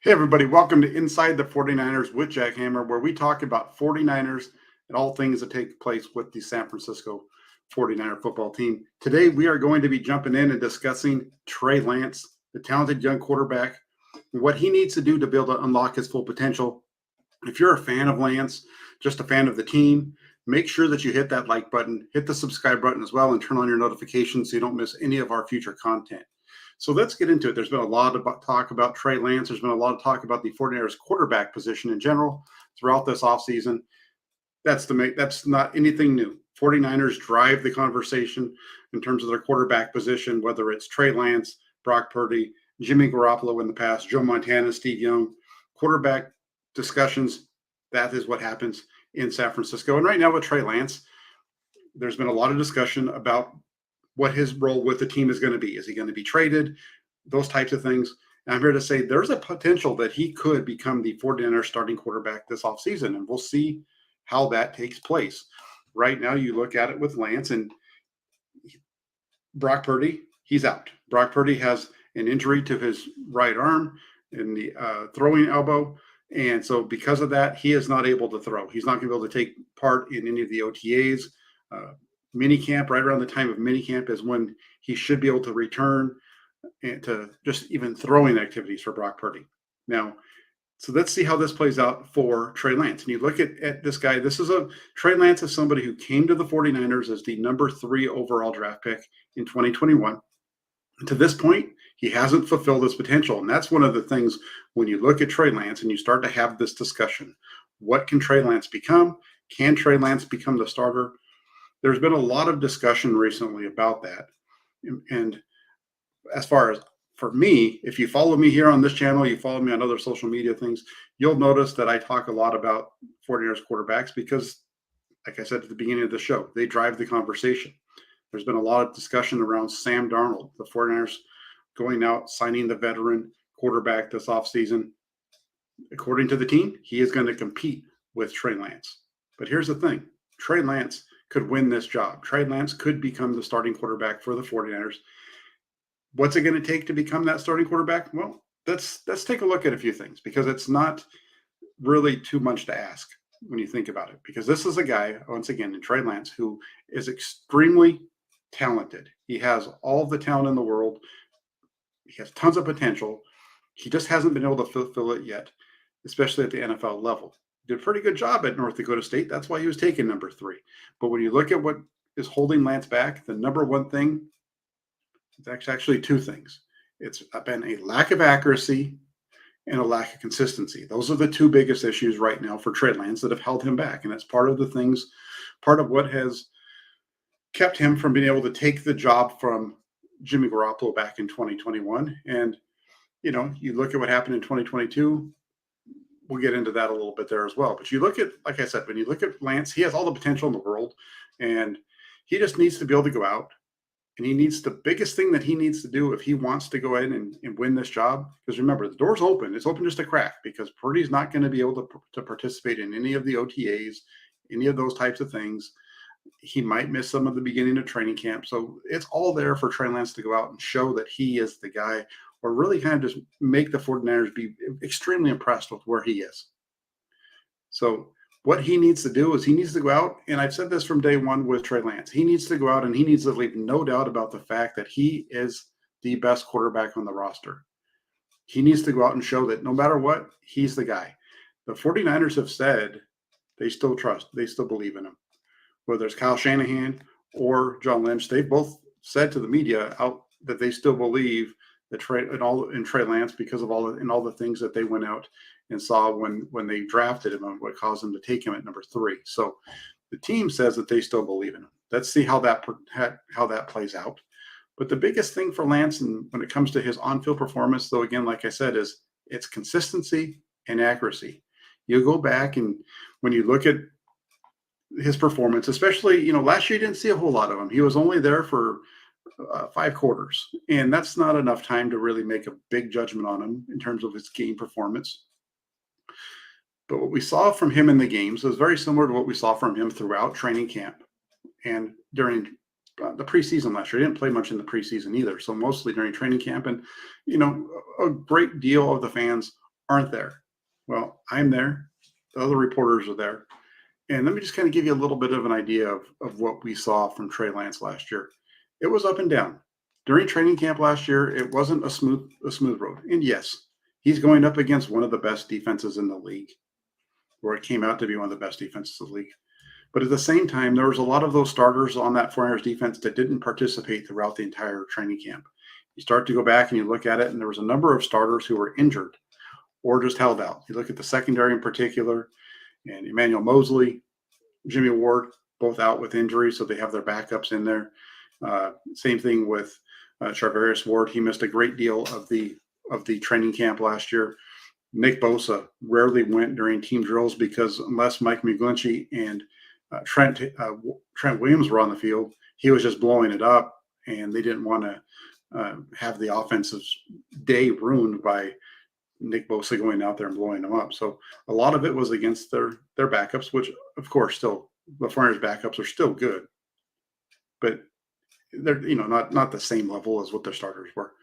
Hey, everybody, welcome to Inside the 49ers with Jack Hammer, where we talk about 49ers and all things that take place with the San Francisco 49er football team. Today, we are going to be jumping in and discussing Trey Lance, the talented young quarterback, and what he needs to do to be able to unlock his full potential. If you're a fan of Lance, just a fan of the team, make sure that you hit that like button, hit the subscribe button as well, and turn on your notifications so you don't miss any of our future content. So let's get into it. There's been a lot of talk about Trey Lance. There's been a lot of talk about the 49ers quarterback position in general throughout this offseason. That's not anything new. 49ers drive the conversation in terms of their quarterback position, whether it's Trey Lance, Brock Purdy, Jimmy Garoppolo in the past, Joe Montana, Steve Young. Quarterback discussions, that is what happens in San Francisco. And right now with Trey Lance, there's been a lot of discussion about what his role with the team is going to be. Is he going to be traded? Those types of things. And I'm here to say there's a potential that he could become the 49ers starting quarterback this offseason, and we'll see how that takes place. Right now, you look at it with Lance and Brock Purdy, he's out. Brock Purdy has an injury to his right arm in the throwing elbow. And so because of that, he is not able to throw. He's not going to be able to take part in any of the OTAs. Minicamp, right around the time of minicamp, is when he should be able to return and to just even throwing activities for Brock Purdy. Now, so let's see how this plays out for Trey Lance. And you look at this guy, Trey Lance is somebody who came to the 49ers as the number 3 overall draft pick in 2021. And to this point, he hasn't fulfilled his potential. And that's one of the things when you look at Trey Lance and you start to have this discussion. What can Trey Lance become? Can Trey Lance become the starter? There's been a lot of discussion recently about that. And as far as for me, if you follow me here on this channel, you follow me on other social media things, you'll notice that I talk a lot about 49ers quarterbacks because, like I said at the beginning of the show, they drive the conversation. There's been a lot of discussion around Sam Darnold, the 49ers going out, signing the veteran quarterback this offseason. According to the team, he is going to compete with Trey Lance. But here's the thing. Trey Lance could win this job. Trey Lance could become the starting quarterback for the 49ers. What's it going to take to become that starting quarterback? Well, let's take a look at a few things because it's not really too much to ask when you think about it. Because this is a guy, once again, in Trey Lance, who is extremely talented. He has all the talent in the world. He has tons of potential. He just hasn't been able to fulfill it yet, especially at the NFL level. Did a pretty good job at North Dakota State. That's why he was taken number 3. But when you look at what is holding Lance back, the number one thing, it's actually 2 things. It's been a lack of accuracy and a lack of consistency. Those are the 2 biggest issues right now for Trey Lance that have held him back. And that's part of what has kept him from being able to take the job from Jimmy Garoppolo back in 2021. And, you look at what happened in 2022. We'll get into that a little bit there as well. But you look at, like I said, when you look at Lance, he has all the potential in the world, and he just needs to be able to go out. And the biggest thing that he needs to do if he wants to go in and win this job, because remember, the door's open. It's open just a crack because Purdy's not going to be able to participate in any of the OTAs, any of those types of things. He might miss some of the beginning of training camp. So it's all there for Trey Lance to go out and show that he is the guy, or really kind of just make the 49ers be extremely impressed with where he is. So what he needs to do is he needs to go out, and I've said this from day one with Trey Lance, he needs to go out and he needs to leave no doubt about the fact that he is the best quarterback on the roster. He needs to go out and show that no matter what, he's the guy. The 49ers have said they still believe in him. Whether it's Kyle Shanahan or John Lynch, they've both said to the media out that they still believe that Trey Lance because of all the things that they went out and saw when they drafted him and what caused them to take him at number 3. So the team says that they still believe in him. Let's see how that plays out. But the biggest thing for Lance, and when it comes to his on-field performance, though, again, like I said, is it's consistency and accuracy. You go back and when you look at his performance, especially, last year you didn't see a whole lot of him. He was only there for 5 quarters, and that's not enough time to really make a big judgment on him in terms of his game performance. But what we saw from him in the games was very similar to what we saw from him throughout training camp and during the preseason last year. He didn't play much in the preseason either, so mostly during training camp. And, a great deal of the fans aren't there. Well, I'm there. The other reporters are there. And let me just kind of give you a little bit of an idea of what we saw from Trey Lance last year. It was up and down. During training camp last year, it wasn't a smooth road. And yes, he's going up against one of the best defenses in the league, or it came out to be one of the best defenses in the league. But at the same time, there was a lot of those starters on that 49ers defense that didn't participate throughout the entire training camp. You start to go back and you look at it, and there was a number of starters who were injured or just held out. You look at the secondary in particular, and Emmanuel Mosley, Jimmy Ward, both out with injury, so they have their backups in there. Same thing with Charvarius Ward. He missed a great deal of the training camp last year. Nick Bosa rarely went during team drills because unless Mike McGlinchey and Trent Williams were on the field, he was just blowing it up, and they didn't want to have the offensive day ruined by Nick Bosa going out there and blowing them up. So a lot of it was against their backups, which of course still the 49ers backups are still good, but they're not the same level as what their starters were.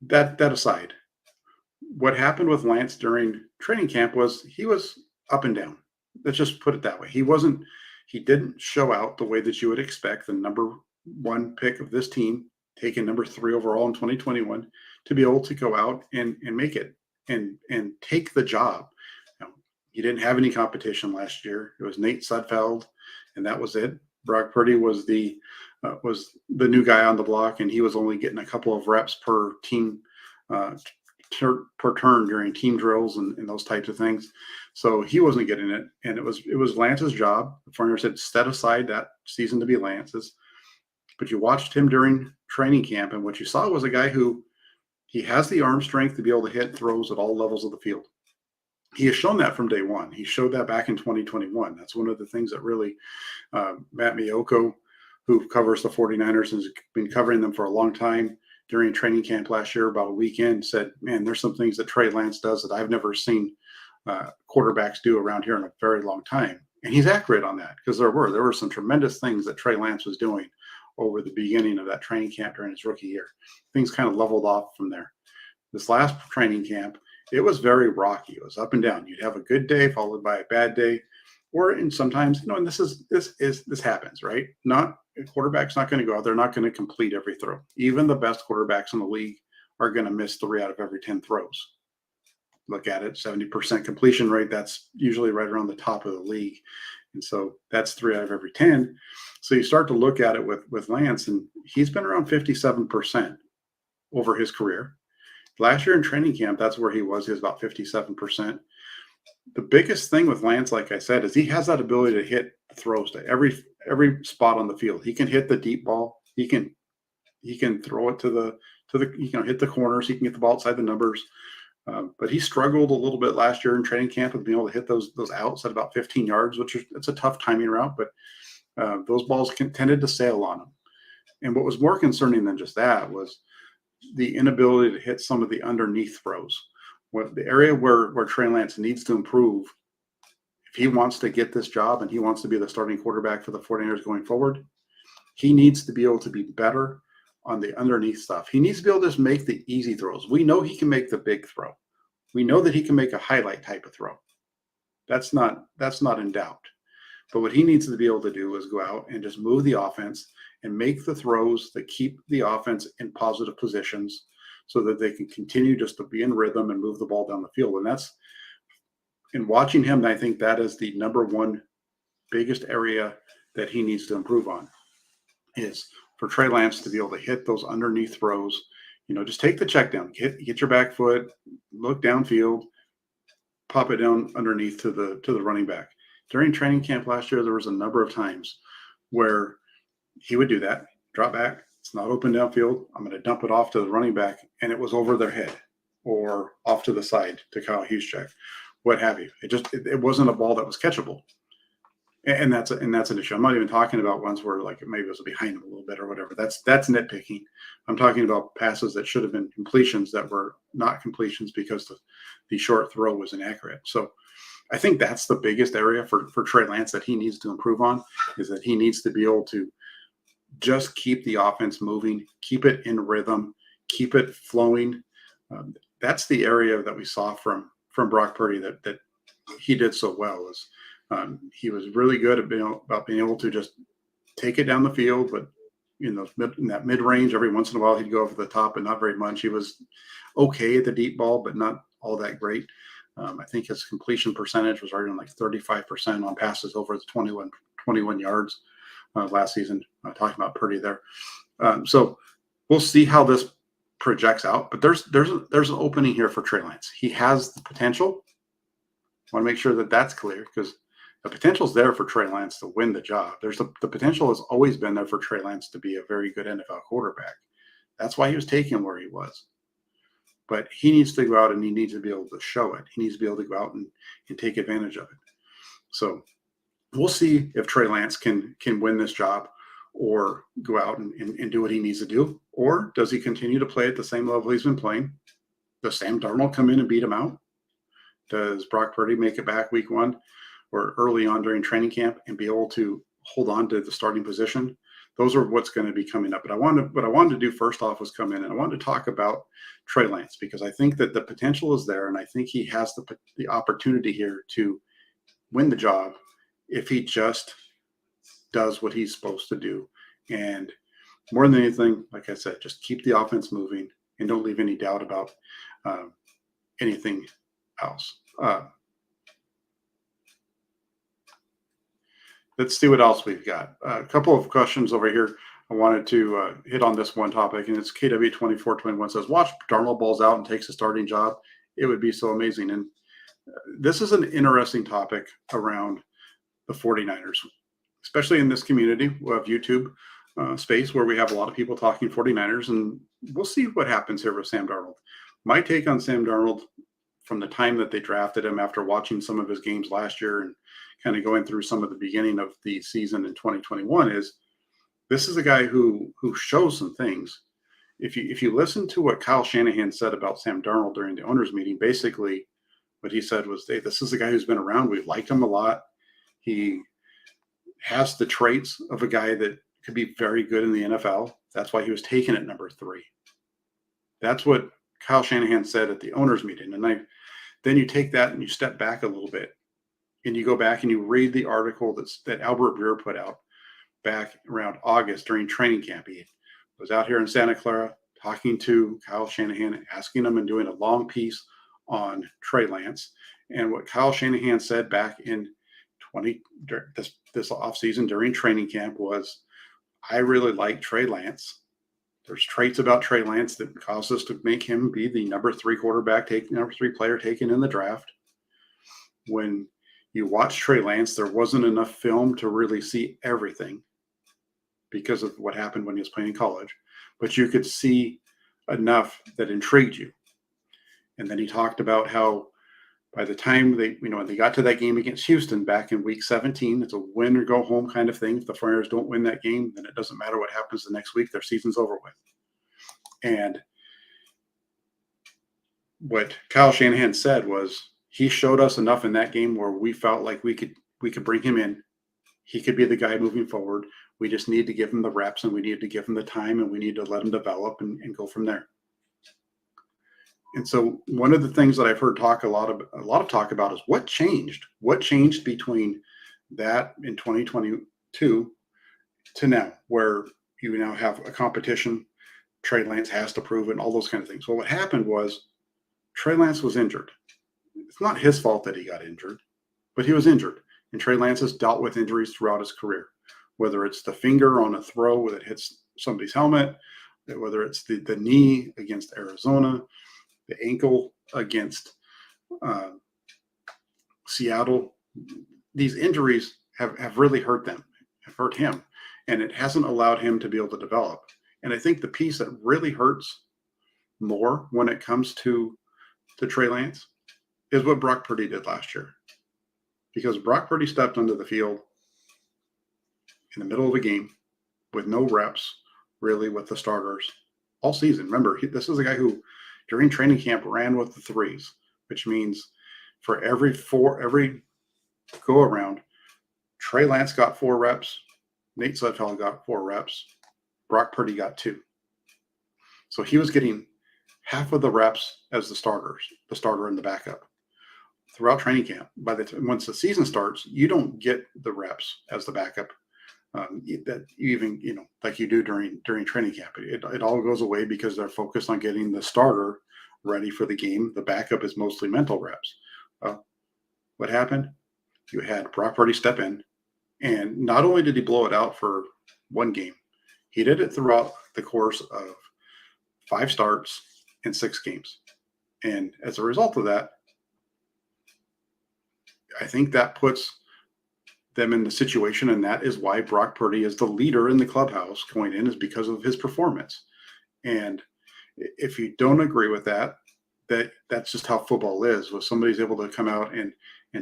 That aside, what happened with Lance during training camp was he was up and down. Let's just put it that way. He didn't show out the way that you would expect the number one pick of this team, taken number 3 overall in 2021, to be able to go out and make it and take the job. He didn't have any competition last year. It was Nate Sudfeld, and that was it. Brock Purdy was the new guy on the block, and he was only getting a couple of reps per team per turn during team drills and those types of things. So he wasn't getting it, and it was Lance's job. The 49ers had set aside that season to be Lance's. But you watched him during training camp, and what you saw was a guy who he has the arm strength to be able to hit throws at all levels of the field. He has shown that from day one. He showed that back in 2021. That's one of the things that really Matt Miyoko, who covers the 49ers and has been covering them for a long time, during training camp last year, about a weekend, said, man, there's some things that Trey Lance does that I've never seen quarterbacks do around here in a very long time. And he's accurate on that, because there were some tremendous things that Trey Lance was doing over the beginning of that training camp during his rookie year. Things kind of leveled off from there. This last training camp, it was very rocky. It was up and down. You'd have a good day followed by a bad day, and sometimes, and this happens, right? A quarterback's not going to go out there, not going to complete every throw. Even the best quarterbacks in the league are going to miss 3 out of every 10 throws. Look at it, 70% completion rate. That's usually right around the top of the league. And so that's 3 out of every 10. So you start to look at it with Lance, and he's been around 57% over his career. Last year in training camp, that's where he was about 57%. The biggest thing with Lance, like I said, is he has that ability to hit throws to every spot on the field. He can hit the deep ball. He can throw it to the hit the corners. He can get the ball outside the numbers. But he struggled a little bit last year in training camp with being able to hit those outs at about 15 yards, it's a tough timing route, but those balls tended to sail on him. And what was more concerning than just that was the inability to hit some of the underneath throws. The area where Trey Lance needs to improve, if he wants to get this job and he wants to be the starting quarterback for the 49ers going forward, he needs to be able to be better on the underneath stuff. He needs to be able to just make the easy throws. We know he can make the big throw. We know that he can make a highlight type of throw. That's not in doubt. But what he needs to be able to do is go out and just move the offense and make the throws that keep the offense in positive positions so that they can continue just to be in rhythm and move the ball down the field. And that's, in watching him, I think that is the number one biggest area that he needs to improve on, is for Trey Lance to be able to hit those underneath throws. Just take the check down, get your back foot, look downfield, pop it down underneath to the running back. During training camp last year, there was a number of times where he would do that, drop back. It's not open downfield. I'm going to dump it off to the running back, and it was over their head or off to the side to Kyle Juszczyk, what have you. It wasn't a ball that was catchable. And that's an issue. I'm not even talking about ones where like maybe it was behind him a little bit or whatever. That's nitpicking. I'm talking about passes that should have been completions that were not completions because the short throw was inaccurate. So I think that's the biggest area for Trey Lance that he needs to improve on, is that he needs to be able to just keep the offense moving, keep it in rhythm, keep it flowing. that's the area that we saw from Brock Purdy that he did so well. Is he was really good at being able to just take it down the field, but in that mid range, every once in a while he'd go over the top, but not very much. He was okay at the deep ball, but not all that great. I think his completion percentage was right on like 35% on passes over the 21 yards last season. Talking about Purdy there. So we'll see how this projects out, but there's an opening here for Trey Lance. He has the potential. I want to make sure that that's clear, because the potential is there for Trey Lance to win the job. There's the potential has always been there for Trey Lance to be a very good NFL quarterback. That's why he was taken where he was. But he needs to go out and he needs to be able to show it. He needs to be able to go out and take advantage of it. So we'll see if Trey Lance can win this job, or go out and do what he needs to do. Or does he continue to play at the same level he's been playing? Does Sam Darnold come in and beat him out? Does Brock Purdy make it back week 1 or early on during training camp and be able to hold on to the starting position? Those are what's going to be coming up. But what I wanted to do first off was come in and I wanted to talk about Trey Lance, because I think that the potential is there, and I think he has the opportunity here to win the job if he just does what he's supposed to do. And more than anything, like I said, just keep the offense moving and don't leave any doubt about anything else. Let's see what else we've got. A couple of questions over here. I wanted to hit on this one topic, and it's KW2421 says, watch Darnold balls out and takes a starting job. It would be so amazing. And this is an interesting topic around the 49ers, especially in this community of YouTube space where we have a lot of people talking 49ers, and we'll see what happens here with Sam Darnold. My take on Sam Darnold from the time that they drafted him, after watching some of his games last year and kind of going through some of the beginning of the season in 2021, is this is a guy who shows some things. If you listen to what Kyle Shanahan said about Sam Darnold during the owners meeting, basically what he said was, hey, this is a guy who's been around. We've liked him a lot. He has the traits of a guy that could be very good in the NFL. That's why he was taken at number 3. That's what Kyle Shanahan said at the owners meeting. And then you take that and you step back a little bit and you go back and you read the article that Albert Breer put out back around August during training camp. He was out here in Santa Clara talking to Kyle Shanahan, asking him and doing a long piece on Trey Lance. And what Kyle Shanahan said back in this offseason during training camp was, I really like Trey Lance. There's traits about Trey Lance that caused us to make him be the number 3 player taken in the draft. When you watch Trey Lance, there wasn't enough film to really see everything because of what happened when he was playing in college, but you could see enough that intrigued you. And then he talked about how by the time they got to that game against Houston back in week 17, it's a win or go home kind of thing. If the Flyers don't win that game, then it doesn't matter what happens the next week. Their season's over with. And what Kyle Shanahan said was, he showed us enough in that game where we felt like we could bring him in. He could be the guy moving forward. We just need to give him the reps, and we need to give him the time, and we need to let him develop and go from there. And so one of the things that I've heard a lot of talk about is what changed. What changed between that in 2022 to now, where you now have a competition. Trey Lance has to prove it and all those kind of things. Well, what happened was Trey Lance was injured. It's not his fault that he got injured, but he was injured. And Trey Lance has dealt with injuries throughout his career, whether it's the finger on a throw that hits somebody's helmet, whether it's the knee against Arizona, the ankle against Seattle. These injuries have really hurt him, and it hasn't allowed him to be able to develop. And I think the piece that really hurts more when it comes to Trey Lance is what Brock Purdy did last year. Because Brock Purdy stepped onto the field in the middle of a game with no reps, really, with the starters all season. Remember, this is a guy who, during training camp, ran with the 3s, which means for every go around, Trey Lance got 4 reps, Nate Sudfeld got 4 reps, Brock Purdy got 2. So he was getting half of the reps as the starter and the backup throughout training camp. By the time once the season starts, you don't get the reps as the backup that you even like you do during training camp. It all goes away because they're focused on getting the starter ready for the game. The backup is mostly mental reps. What happened? You had Brock Purdy step in, and not only did he blow it out for one game, he did it throughout the course of 5 starts and 6 games. And as a result of that, I think that puts them in the situation, and that is why Brock Purdy is the leader in the clubhouse going in, is because of his performance. And if you don't agree with that, that's just how football is. When somebody's able to come out and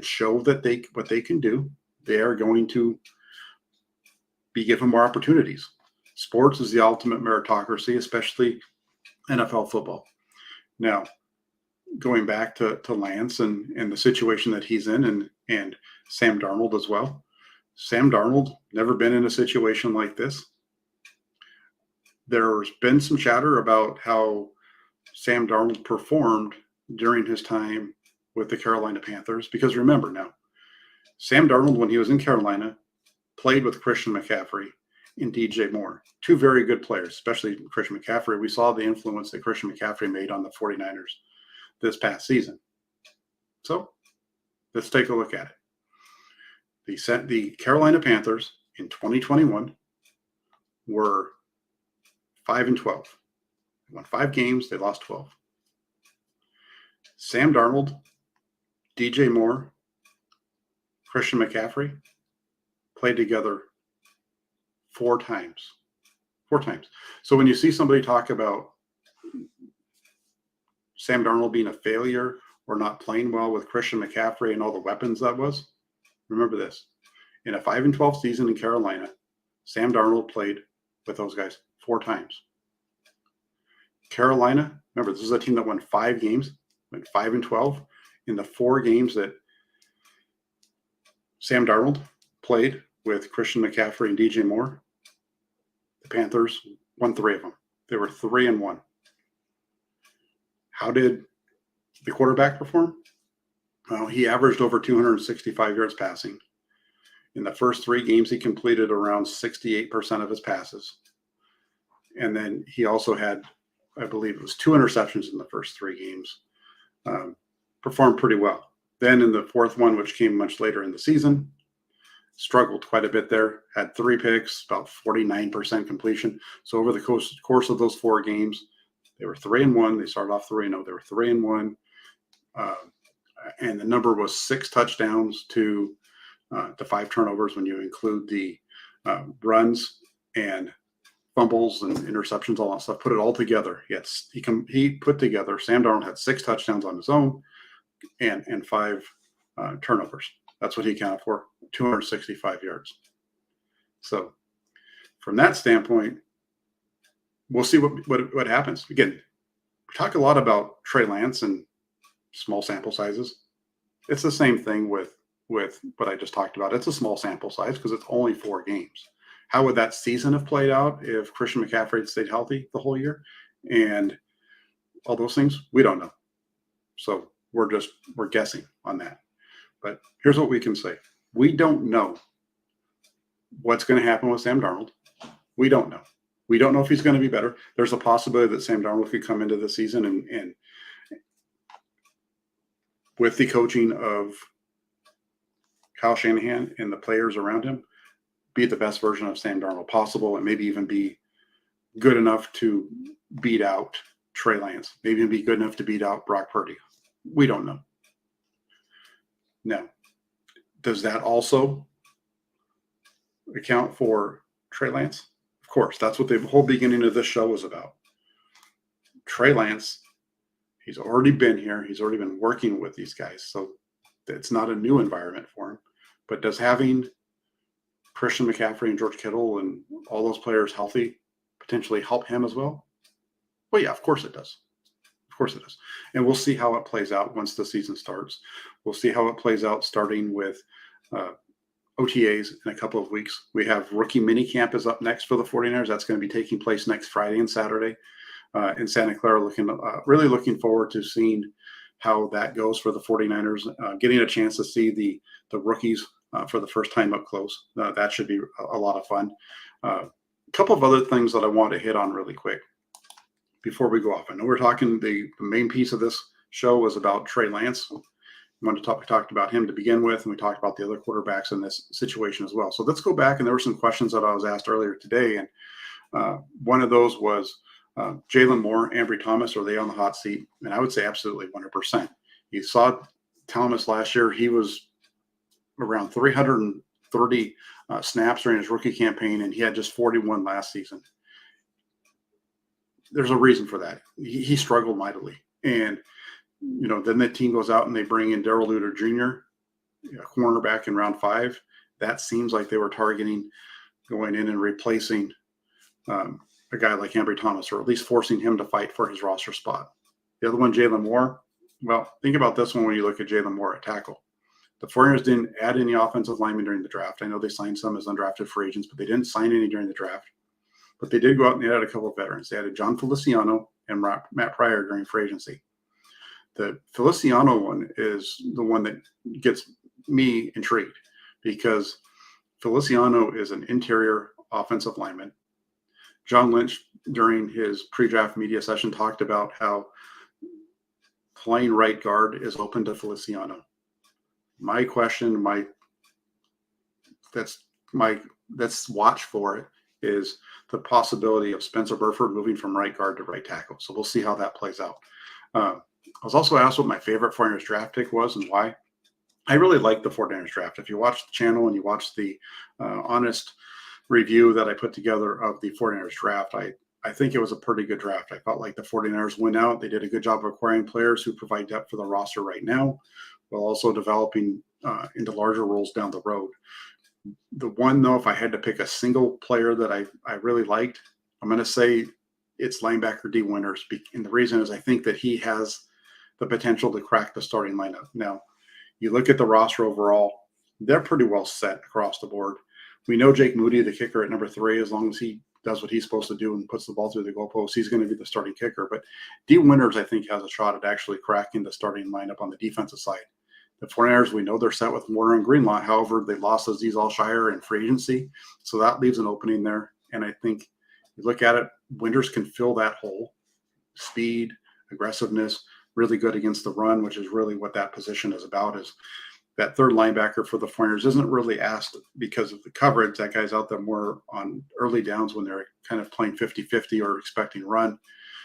show that what they can do, they are going to be given more opportunities. Sports is the ultimate meritocracy, especially NFL football. Now, going back to Lance and the situation that he's in, and Sam Darnold as well. Sam Darnold never been in a situation like this. There's been some chatter about how Sam Darnold performed during his time with the Carolina Panthers, because remember now, Sam Darnold, when he was in Carolina, played with Christian McCaffrey and DJ Moore, 2 very good players, especially Christian McCaffrey. We saw the influence that Christian McCaffrey made on the 49ers this past season. So let's take a look at it. The Carolina Panthers in 2021 were 5-12. They won 5 games, they lost 12. Sam Darnold, DJ Moore, Christian McCaffrey played together 4 times. 4 times. So when you see somebody talk about Sam Darnold being a failure or not playing well with Christian McCaffrey and all the weapons that was, remember this. In a 5-12 season in Carolina, Sam Darnold played with those guys 4 times. Carolina, remember, this is a team that won 5 games, went 5-12. In the 4 games that Sam Darnold played with Christian McCaffrey and DJ Moore, the Panthers won 3 of them. They were 3-1. How did the quarterback perform? Well, he averaged over 265 yards passing. In the first 3 games, he completed around 68% of his passes. And then he also had, I believe it was 2 interceptions in the first 3 games. Performed pretty well. Then in the 4th one, which came much later in the season, struggled quite a bit there. Had 3 picks, about 49% completion. So over the course of those 4 games, they were 3-1. They started off 3-0. They were 3-1. And the number was 6 touchdowns to 5 turnovers when you include the runs and fumbles and interceptions, all that stuff. Put it all together. He put together, Sam Darnold had 6 touchdowns on his own and 5 turnovers. That's what he accounted for, 265 yards. So from that standpoint, we'll see what happens. Again, we talk a lot about Trey Lance and small sample sizes. It's the same thing with what I just talked about. It's a small sample size because it's only 4 games. How would that season have played out if Christian McCaffrey had stayed healthy the whole year? And all those things, we don't know. So we're guessing on that. But here's what we can say. We don't know what's going to happen with Sam Darnold. We don't know. We don't know if he's going to be better. There's a possibility that Sam Darnold could come into the season and with the coaching of Kyle Shanahan and the players around him, be the best version of Sam Darnold possible, and maybe even be good enough to beat out Trey Lance, maybe even be good enough to beat out Brock Purdy. We don't know. Now, does that also account for Trey Lance? Of course, that's what the whole beginning of this show was about. Trey Lance, he's already been here. He's already been working with these guys. So it's not a new environment for him. But does having Christian McCaffrey and George Kittle and all those players healthy potentially help him as well? Well, yeah, of course it does. Of course it does. And we'll see how it plays out once the season starts. We'll see how it plays out starting with OTAs in a couple of weeks. We have rookie minicamp is up next for the 49ers. That's going to be taking place next Friday and Saturday. in Santa Clara. Really looking forward to seeing how that goes for the 49ers, getting a chance to see the rookies for the first time up close. That should be a lot of fun. A couple of other things that I want to hit on really quick before we go off. I know we're talking, the main piece of this show was about Trey Lance. We talked about him to begin with, and we talked about the other quarterbacks in this situation as well. So let's go back, and there were some questions that I was asked earlier today, and one of those was Jalen Moore, Ambry Thomas, are they on the hot seat? And I would say absolutely 100%. You saw Thomas last year; he was around 330 snaps during his rookie campaign, and he had just 41 last season. There's a reason for that. He struggled mightily, and then the team goes out and they bring in Darrell Luter Jr., a cornerback in round 5. That seems like they were targeting going in and replacing a guy like Ambry Thomas, or at least forcing him to fight for his roster spot. The other one, Jalen Moore. Well, think about this one when you look at Jalen Moore at tackle. The 49ers didn't add any offensive linemen during the draft. I know they signed some as undrafted free agents, but they didn't sign any during the draft. But they did go out and they added a couple of veterans. They added John Feliciano and Matt Pryor during free agency. The Feliciano one is the one that gets me intrigued, because Feliciano is an interior offensive lineman. John Lynch, during his pre-draft media session, talked about how playing right guard is open to Feliciano. My question, let's watch for it, is the possibility of Spencer Burford moving from right guard to right tackle. So we'll see how that plays out. I was also asked what my favorite 49ers draft pick was and why. I really like the 49ers draft. If you watch the channel and you watch the honest review that I put together of the 49ers draft, I think it was a pretty good draft. I felt like the 49ers went out. They did a good job of acquiring players who provide depth for the roster right now, while also developing into larger roles down the road. The one, though, if I had to pick a single player that I really liked, I'm going to say it's linebacker D. Winters. And the reason is I think that he has the potential to crack the starting lineup. Now, you look at the roster overall, they're pretty well set across the board. We know Jake Moody, the kicker at number 3, as long as he does what he's supposed to do and puts the ball through the goalpost, he's going to be the starting kicker. But D. Winters, I think, has a shot at actually cracking the starting lineup on the defensive side. The 49ers, we know they're set with Warner and Greenlaw. However, they lost Azeez Al-Shire in free agency, so that leaves an opening there. And I think you look at it, Winters can fill that hole. Speed, aggressiveness, really good against the run, which is really what that position is about. Is that third linebacker for the 49ers isn't really asked because of the coverage. That guy's out there more on early downs when they're kind of playing 50-50 or expecting run.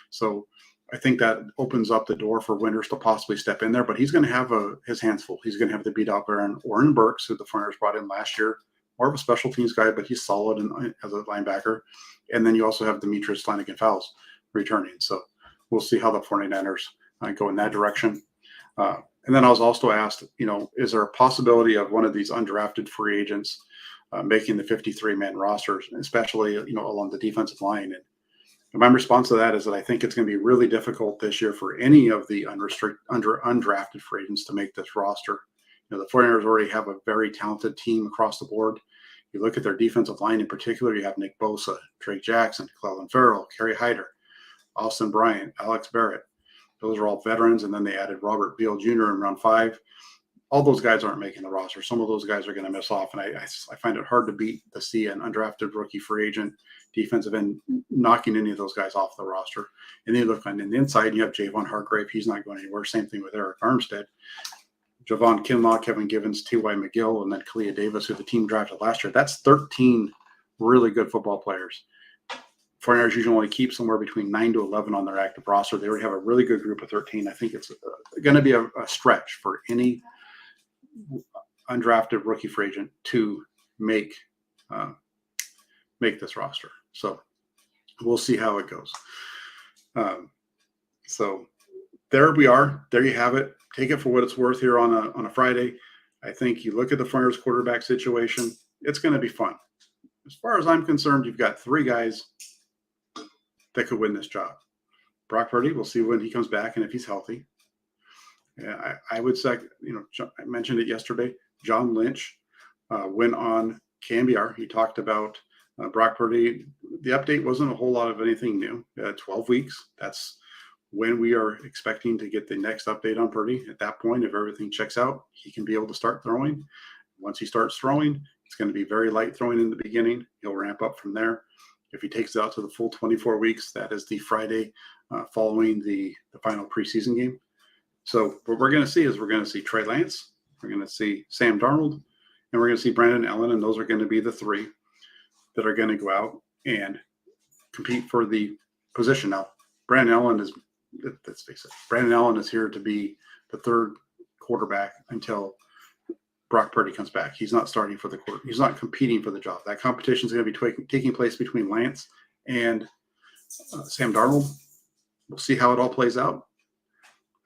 So I think that opens up the door for Winters to possibly step in there, but he's going to have his hands full. He's going to have to beat out Oren Burks, who the 49ers brought in last year, more of a special teams guy, but he's solid as a linebacker. And then you also have Demetrius Flanagan-Fowles returning. So we'll see how the 49ers go in that direction. And then I was also asked, is there a possibility of one of these undrafted free agents making the 53-man rosters, especially, along the defensive line? And my response to that is that I think it's going to be really difficult this year for any of the undrafted free agents to make this roster. The 49ers already have a very talented team across the board. You look at their defensive line in particular, you have Nick Bosa, Drake Jackson, Clelin Ferrell, Kerry Hyder, Austin Bryant, Alex Barrett. Those are all veterans, and then they added Robert Beal Jr. in round 5. All those guys aren't making the roster. Some of those guys are going to miss off, and I find it hard to see an undrafted rookie free agent defensive end knocking any of those guys off the roster. And then you look on the inside, you have Javon Hargrave. He's not going anywhere. Same thing with Eric Armstead. Javon Kinlaw, Kevin Givens, T.Y. McGill, and then Kalia Davis, who the team drafted last year. That's 13 really good football players. 49ers usually only keep somewhere between 9 to 11 on their active roster. They already have a really good group of 13. I think it's going to be a stretch for any undrafted rookie free agent to make this roster. So we'll see how it goes. So there we are. There you have it. Take it for what it's worth here on a Friday. I think you look at the 49ers quarterback situation, it's going to be fun. As far as I'm concerned, you've got 3 guys that could win this job. Brock Purdy, we'll see when he comes back and if he's healthy. Yeah, I would say, I mentioned it yesterday. John Lynch went on KNBR. He talked about Brock Purdy, the update wasn't a whole lot of anything new. 12 weeks. That's when we are expecting to get the next update on Purdy. At that point, if everything checks out, he can be able to start throwing. Once he starts throwing, it's going to be very light throwing in the beginning. He'll ramp up from there. If he takes it out to the full 24 weeks, that is the Friday following the final preseason game. So what we're going to see is we're going to see Trey Lance, we're going to see Sam Darnold, and we're going to see Brandon Allen, and those are going to be the three that are going to go out and compete for the position. Now, Brandon Allen is, let's face it, Brandon Allen is here to be the third quarterback until Brock Purdy comes back. He's not starting for the quarter. He's not competing for the job. That competition is going to be taking place between Lance and Sam Darnold. We'll see how it all plays out.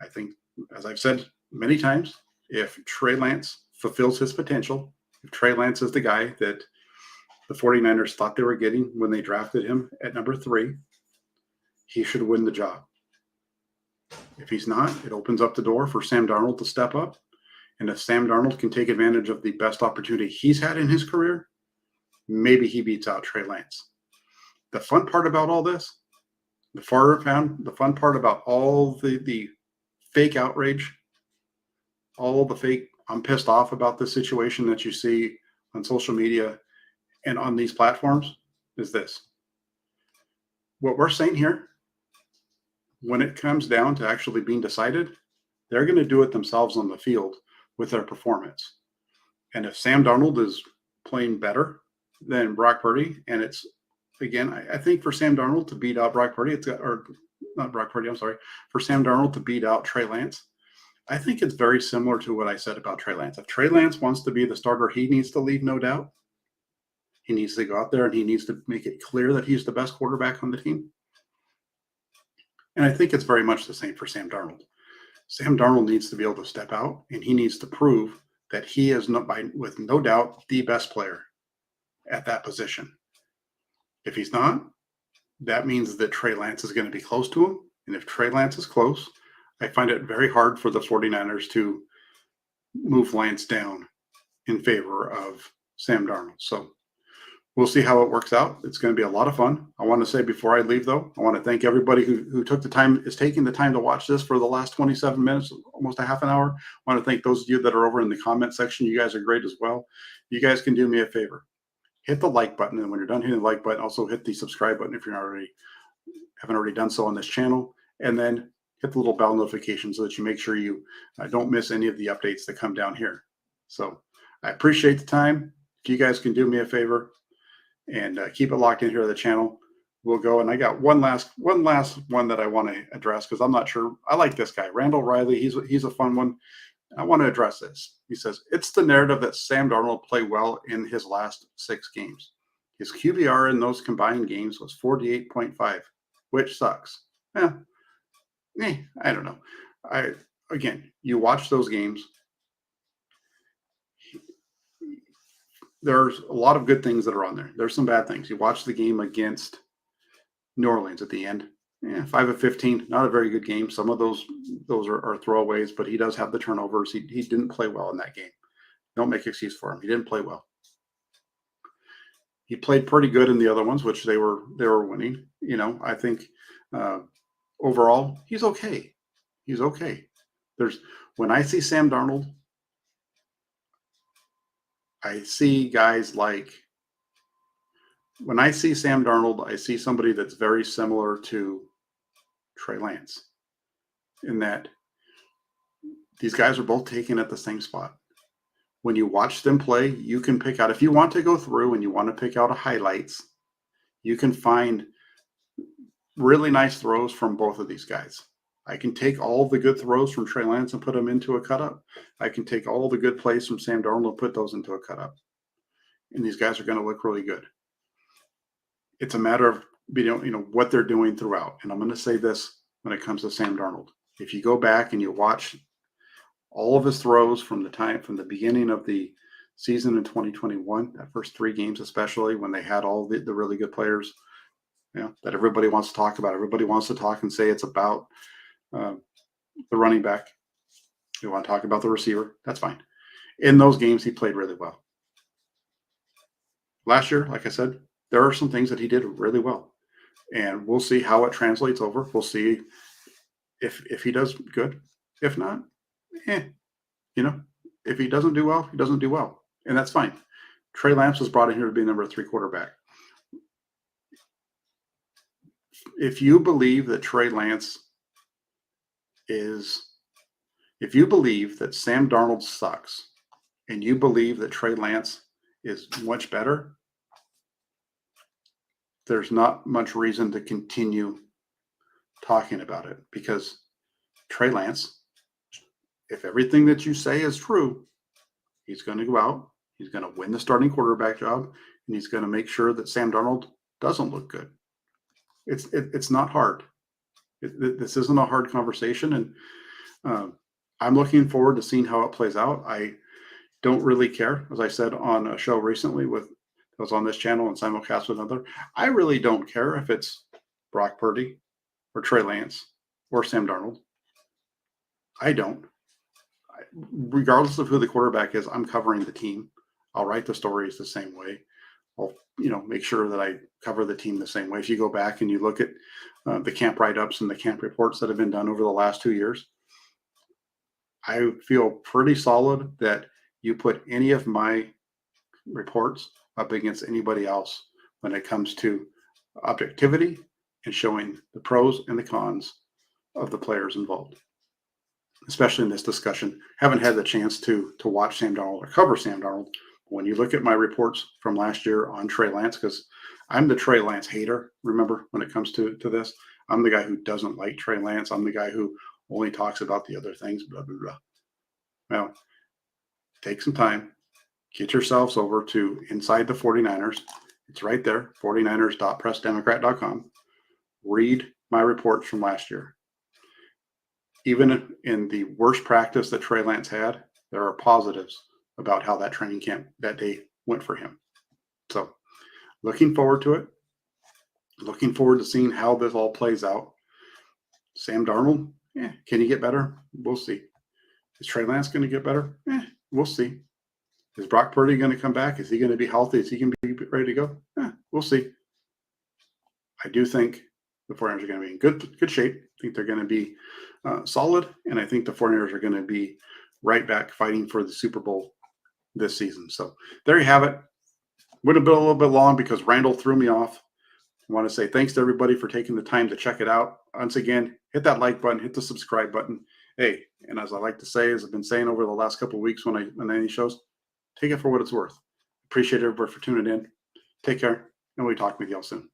I think, as I've said many times, if Trey Lance fulfills his potential, if Trey Lance is the guy that the 49ers thought they were getting when they drafted him at number 3, he should win the job. If he's not, it opens up the door for Sam Darnold to step up. And if Sam Darnold can take advantage of the best opportunity he's had in his career, maybe he beats out Trey Lance. The fun part about all this, the fun part about all the fake outrage, all the fake, I'm pissed off about this situation that you see on social media and on these platforms is this. What we're saying here, when it comes down to actually being decided, they're going to do it themselves on the field with their performance. And if Sam Darnold is playing better than Brock Purdy, and it's, again, I think for Sam Darnold to beat out Brock Purdy, for Sam Darnold to beat out Trey Lance, I think it's very similar to what I said about Trey Lance. If Trey Lance wants to be the starter, he needs to leave, no doubt. He needs to go out there and he needs to make it clear that he's the best quarterback on the team. And I think it's very much the same for Sam Darnold. Sam Darnold needs to be able to step out and he needs to prove that he is, with no doubt, the best player at that position. If he's not, that means that Trey Lance is going to be close to him. And if Trey Lance is close, I find it very hard for the 49ers to move Lance down in favor of Sam Darnold. So we'll see how it works out. It's going to be a lot of fun. I want to say before I leave, though, I want to thank everybody who is taking the time to watch this for the last 27 minutes, almost a half an hour. I want to thank those of you that are over in the comment section. You guys are great as well. You guys can do me a favor. Hit the like button, and when you're done hitting the like button, also hit the subscribe button if you haven't already done so on this channel, and then hit the little bell notification so that you make sure you don't miss any of the updates that come down here. So I appreciate the time. If you guys can do me a favor and keep it locked in here to the channel, we'll go. And I got one last one that I want to address because I'm not sure. I like this guy, Randall Riley. He's a fun one. I want to address this. He says, it's the narrative that Sam Darnold played well in his last 6 games. His QBR in those combined games was 48.5, which sucks. I don't know. Again, you watch those games. There's a lot of good things that are on there. There's some bad things. You watch the game against New Orleans at the end. 5 of 15, not a very good game. Some of those are throwaways, but he does have the turnovers. He didn't play well in that game. Don't make excuse for him. He didn't play well. He played pretty good in the other ones, which they were winning. I think overall he's okay. He's okay. When I see Sam Darnold, I see guys like, when I see Sam Darnold, I see somebody that's very similar to Trey Lance in that these guys are both taken at the same spot. When you watch them play, you can pick out, if you want to go through and you want to pick out highlights, you can find really nice throws from both of these guys. I can take all the good throws from Trey Lance and put them into a cut-up. I can take all the good plays from Sam Darnold and put those into a cut-up. And these guys are going to look really good. It's a matter of what they're doing throughout. And I'm going to say this when it comes to Sam Darnold. If you go back and you watch all of his throws from the beginning of the season in 2021, that first 3 games, especially when they had all the really good players, that everybody wants to talk about. Everybody wants to talk and say it's about the running back. You want to talk about the receiver. That's fine. In those games, he played really well. Last year, like I said, there are some things that he did really well, and we'll see how it translates over. We'll see if he does good. If not, eh, you know, if he doesn't do well, he doesn't do well, and that's fine. Trey Lance was brought in here to be number 3 quarterback. If you believe that Trey Lance is, if you believe that Sam Darnold sucks, and you believe that Trey Lance is much better, there's not much reason to continue talking about it, because Trey Lance, if everything that you say is true, he's going to go out, he's going to win the starting quarterback job, and he's going to make sure that Sam Darnold doesn't look good. It's not hard. This isn't a hard conversation, and I'm looking forward to seeing how it plays out. I don't really care, as I said on a show recently with, I was on this channel and simulcast with another. I really don't care if it's Brock Purdy or Trey Lance or Sam Darnold. I don't. Regardless of who the quarterback is, I'm covering the team. I'll write the stories the same way. I'll, make sure that I cover the team the same way. If you go back and you look at the camp write-ups and the camp reports that have been done over the last 2 years, I feel pretty solid that you put any of my reports up against anybody else when it comes to objectivity and showing the pros and the cons of the players involved, especially in this discussion. Haven't had the chance to watch Sam Darnold or cover Sam Darnold. When you look at my reports from last year on Trey Lance, because I'm the Trey Lance hater, remember, when it comes to this, I'm the guy who doesn't like Trey Lance. I'm the guy who only talks about the other things, blah, blah, blah. Well, take some time, get yourselves over to Inside the 49ers. It's right there, 49ers.pressdemocrat.com. Read my reports from last year. Even in the worst practice that Trey Lance had, there are positives about how that training camp that day went for him. So looking forward to it. Looking forward to seeing how this all plays out. Sam Darnold, can he get better? We'll see. Is Trey Lance going to get better? We'll see. Is Brock Purdy going to come back? Is he going to be healthy? Is he going to be ready to go? We'll see. I do think the 49ers are going to be in good shape. I think they're going to be solid, and I think the 49ers are going to be right back fighting for the Super Bowl this season. So there you have it. Would have been a little bit long because Randall threw me off. I want to say thanks to everybody for taking the time to check it out. Once again, hit that like button, hit the subscribe button. Hey, and as I like to say, as I've been saying over the last couple of weeks when any shows, take it for what it's worth. Appreciate everybody for tuning in. Take care, and we'll be talking with y'all soon.